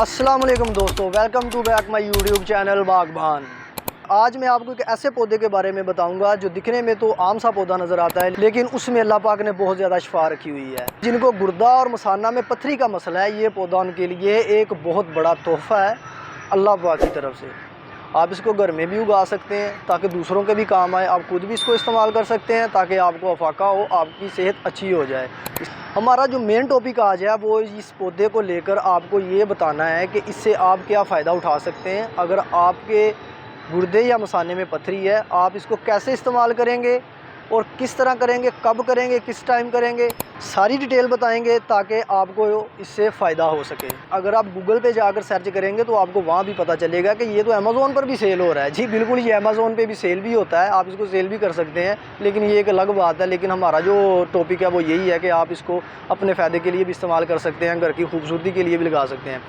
अस्सलाम वालेकुम दोस्तों, welcome to back my YouTube channel Baghban. आज मैं आपको एक ऐसे पौधे के बारे में बताऊंगा जो दिखने में तो आम सा पौधा नज़र आता है, लेकिन उसमें अल्लाह पाक ने बहुत ज़्यादा शिफा रखी हुई है। जिनको गुर्दा और मसाना में पथरी का मसला है, ये पौधा उनके लिए एक बहुत बड़ा तोहफ़ा है अल्लाह पाक की तरफ से। आप इसको घर में भी उगा सकते हैं ताकि दूसरों के भी काम आए, आप खुद भी इसको इस्तेमाल कर सकते हैं ताकि आपको अफाका हो, आपकी सेहत अच्छी हो जाए। हमारा जो मेन टॉपिक आज है वो इस पौधे को लेकर आपको ये बताना है कि इससे आप क्या फ़ायदा उठा सकते हैं। अगर आपके गुर्दे या मसाने में पथरी है, आप इसको कैसे इस्तेमाल करेंगे और किस तरह करेंगे, कब करेंगे, किस टाइम करेंगे, सारी डिटेल बताएंगे ताकि आपको इससे फ़ायदा हो सके। अगर आप गूगल पे जाकर सर्च करेंगे तो आपको वहाँ भी पता चलेगा कि ये तो अमेज़ोन पर भी सेल हो रहा है। जी बिल्कुल, ये अमेज़ोन पे भी सेल भी होता है, आप इसको सेल भी कर सकते हैं, लेकिन ये एक अलग बात है। लेकिन हमारा जो टॉपिक है वो यही है कि आप इसको अपने फ़ायदे के लिए भी इस्तेमाल कर सकते हैं, घर की खूबसूरती के लिए भी लगा सकते हैं।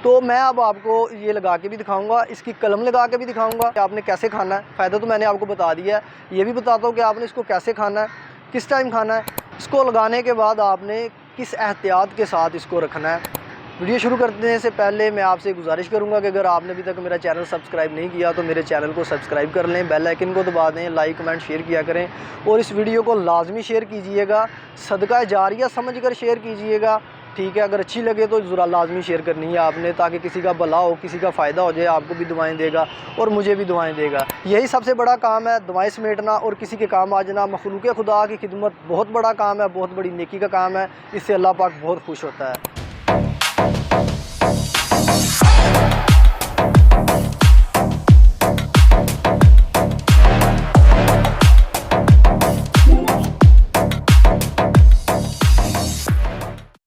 तो मैं अब आपको ये लगा के भी दिखाऊंगा, इसकी कलम लगा के भी दिखाऊंगा कि आपने कैसे खाना है। फ़ायदा तो मैंने आपको बता दिया है, ये भी बताता हूँ कि आपने इसको कैसे खाना है, किस टाइम खाना है। इसको लगाने के बाद आपने किस एहतियात के साथ इसको रखना है। वीडियो शुरू करने से पहले मैं आपसे गुजारिश करूंगा कि अगर आपने अभी तक मेरा चैनल सब्सक्राइब नहीं किया तो मेरे चैनल को सब्सक्राइब कर लें, बेल आइकन को दबा दें, लाइक कमेंट शेयर किया करें और इस वीडियो को लाजमी शेयर कीजिएगा, सदका जारिया समझ कर शेयर कीजिएगा, ठीक है। अगर अच्छी लगे तो ज़रा लाजमी शेयर करनी है आपने, ताकि किसी का भला हो, किसी का फ़ायदा हो जाए, आपको भी दुआएं देगा और मुझे भी दुआएं देगा। यही सबसे बड़ा काम है, दुआएं समेटना और किसी के काम आ जाना। मखलूक खुदा की खिदमत बहुत बड़ा काम है, बहुत बड़ी नेकी का काम है, इससे अल्लाह पाक बहुत खुश होता है।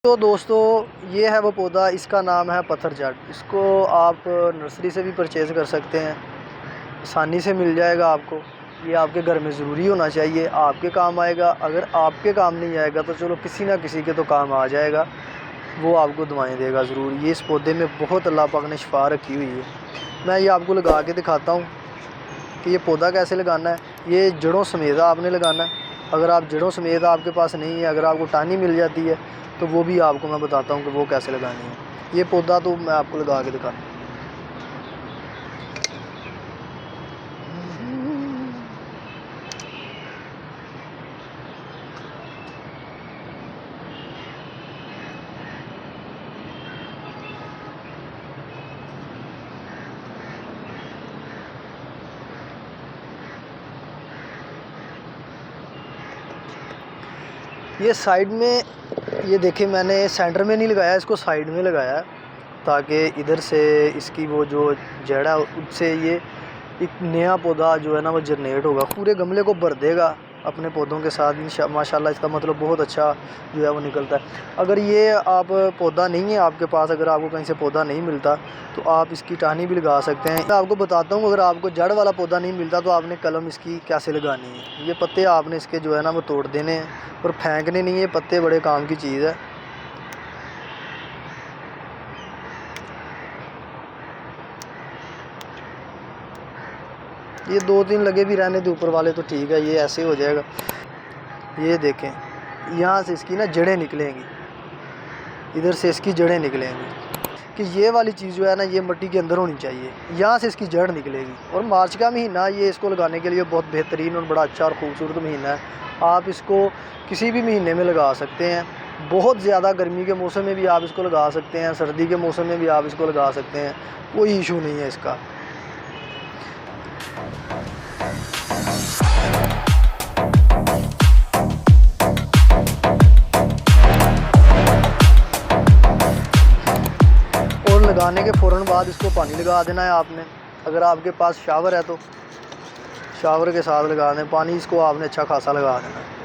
तो दोस्तों, ये है वो पौधा, इसका नाम है पत्थर जड़। इसको आप नर्सरी से भी परचेज़ कर सकते हैं, आसानी से मिल जाएगा आपको। ये आपके घर में ज़रूरी होना चाहिए, आपके काम आएगा। अगर आपके काम नहीं आएगा तो चलो किसी ना किसी के तो काम आ जाएगा, वो आपको दुआएं देगा ज़रूर। ये इस पौधे में बहुत अल्लाह पाक ने शिफा रखी हुई है। मैं ये आपको लगा के दिखाता हूँ कि ये पौधा कैसे लगाना है। ये जड़ों समेत आपने लगाना है। अगर आप जड़ों समेत आपके पास नहीं है, अगर आपको टाहनी मिल जाती है तो वो भी आपको मैं बताता हूँ कि वो कैसे लगानी है। ये पौधा तो मैं आपको लगा के दिखाता हूँ। ये साइड में, ये देखिए मैंने सेंटर में नहीं लगाया, इसको साइड में लगाया ताकि इधर से इसकी वो जो जड़ है उससे ये एक नया पौधा जो है ना वो जनरेट होगा, पूरे गमले को भर देगा अपने पौधों के साथ। माशाल्लाह, इसका मतलब बहुत अच्छा जो है वो निकलता है। अगर ये आप पौधा नहीं है आपके पास, अगर आपको कहीं से पौधा नहीं मिलता तो आप इसकी टहनी भी लगा सकते हैं। मैं आपको बताता हूँ, अगर आपको जड़ वाला पौधा नहीं मिलता तो आपने कलम इसकी कैसे लगानी है। ये पत्ते आपने इसके जो है ना वो तोड़ देने हैं और फेंकने नहीं है। पत्ते बड़े काम की चीज़ है। ये 2-3 लगे भी रहने दे ऊपर वाले तो ठीक है, ये ऐसे हो जाएगा। ये देखें, यहाँ से इसकी ना जड़ें निकलेंगी, इधर से इसकी जड़ें निकलेंगी कि ये वाली चीज़ जो है ना ये मिट्टी के अंदर होनी चाहिए, यहाँ से इसकी जड़ निकलेगी। और मार्च का महीना ये इसको लगाने के लिए बहुत बेहतरीन और बड़ा अच्छा और ख़ूबसूरत महीना है। आप इसको किसी भी महीने में लगा सकते हैं। बहुत ज़्यादा गर्मी के मौसम में भी आप इसको लगा सकते हैं, सर्दी के मौसम में भी आप इसको लगा सकते हैं, कोई इशू नहीं है इसका। और लगाने के फ़ौरन बाद इसको पानी लगा देना है आपने। अगर आपके पास शावर है तो शावर के साथ लगा दें पानी, इसको आपने अच्छा खासा लगा देना है।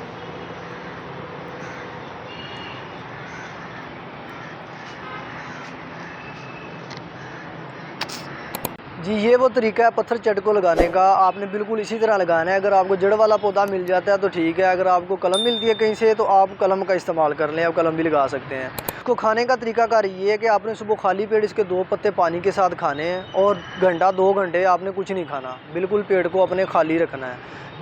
जी, ये वो तरीका है पत्थर चट को लगाने का, आपने बिल्कुल इसी तरह लगाना है। अगर आपको जड़ वाला पौधा मिल जाता है तो ठीक है, अगर आपको कलम मिलती है कहीं से तो आप कलम का इस्तेमाल कर लें, आप कलम भी लगा सकते हैं। इसको खाने का तरीकाकार ये है कि आपने सुबह खाली पेट इसके 2 पत्ते पानी के साथ खाने हैं और घंटा 2 घंटे आपने कुछ नहीं खाना, बिल्कुल पेट को अपने खाली रखना है।